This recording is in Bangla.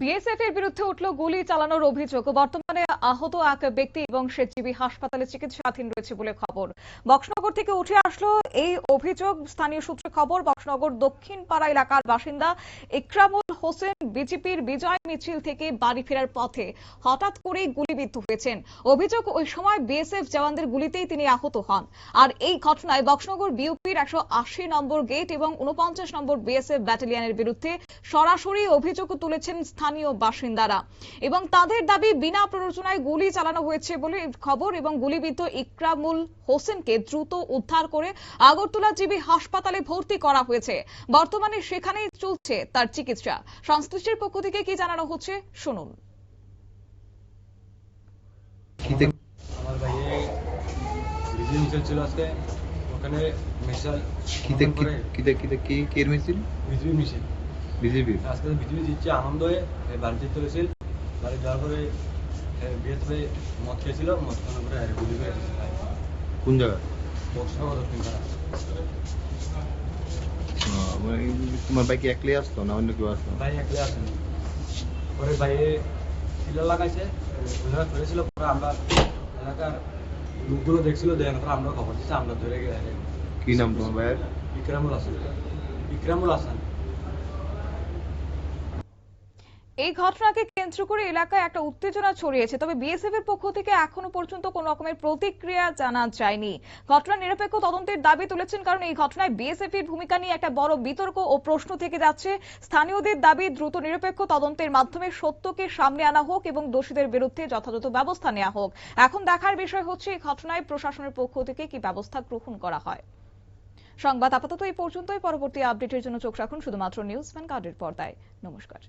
বিএসএফ এর বিরুদ্ধে উঠল গুলি চালানোর অভিযোগ। বর্তমানে আহত এক ব্যক্তি এবং সেচিবি হাসপাতালে চিকিৎসাধীন রয়েছে বলে খবর। বক্সনগর থেকে উঠে আসলো এই অভিযোগ। স্থানীয় সূত্রে খবর, বক্সনগর দক্ষিণ পাড়া এলাকার বাসিন্দা ইকরামুল হোসেন বিজেপির বিজয় মিছিল থেকে বাড়ি ফেরার পথে হঠাৎ করেই গুলিবিদ্ধ হয়েছেন। অভিযোগ, ওই সময় বিএসএফ জওয়ানদের গুলিতেই তিনি আহত হন। আর এই ঘটনায় বক্সনগর বিউপির 180 নম্বর গেট এবং 49 নম্বর বিএসএফ ব্যাটালিয়নের বিরুদ্ধে সরাসরি অভিযোগ তুলেছেন স্থানীয় বাসিন্দারা এবং তাদের দাবি বিনা প্ররোচনায় গুলি চালানো হয়েছে বলে খবর এবং গুলিবিদ্ধ ইকরামুল হোসেনকে দ্রুত উদ্ধার করে আগরতলা জিবি হাসপাতালে ভর্তি করা হয়েছে। বর্তমানে সেখানেই চলছে তার চিকিৎসা। সংশ্লিষ্টের পক্ষ থেকে কি জানানো হচ্ছে শুনুন। আমার ভাইয়ে বিজয় মিছিল ছিল আজকে, ওখানে মিছিল কি মিছিল? বিজয় মিছিল বিজেপি আজকে বিজেপি জিতছে আনন্দ হয়ে বাড়িতে চলেছিল। বাড়ি যাওয়ার পরে বিএসএফে মদ খেয়েছিল, মদ খাওয়ানোর পরে গুলি করে কোন জায়গা? বক্সনগর দক্ষিণ পাড়া। তোমার ভাই কি একলাই আসতো না অন্য কেউ আসতো? ভাই একলে আসেনি, পরে ভাইয়ে টিলা লাগাইছে, ওরা ধরেছিল। পরে আমরা এলাকার লোকগুলো দেখছিল, দেখার পর আমরা খবর দিচ্ছি, আমরা ধরে গেলে। কি নাম তোমার ভাইয়ের? ইকরামুল হাসান। ইকরামুল হাসান। এই ঘটনাকে কেন্দ্র করে এলাকায় একটা উত্তেজনা ছড়িয়েছে, তবে বিএসএফ এর পক্ষ থেকে এখনো পর্যন্ত কোনো রকমের প্রতিক্রিয়া জানা যায়নি। ঘটনা নিরপেক্ষ তদন্তের দাবি তুলেছেন, কারণ এই ঘটনায় বিএসএফ এর ভূমিকা নিয়ে একটা বড় বিতর্ক ও প্রশ্ন থেকে যাচ্ছে। স্থানীয়দের দাবি দ্রুত নিরপেক্ষ তদন্তের মাধ্যমে সত্যকে সামনে আনা হোক এবং দোষীদের বিরুদ্ধে যথাযথ ব্যবস্থা নেওয়া হোক। এখন দেখার বিষয় হচ্ছে এই ঘটনায় প্রশাসনের পক্ষ থেকে কি ব্যবস্থা গ্রহণ করা হয়। সংবাদ আপাতত এই পর্যন্তই। পরবর্তী আপডেটের জন্য চোখ রাখুন শুধুমাত্র নিউজ ভ্যানগার্ডের পর্দায়। নমস্কার।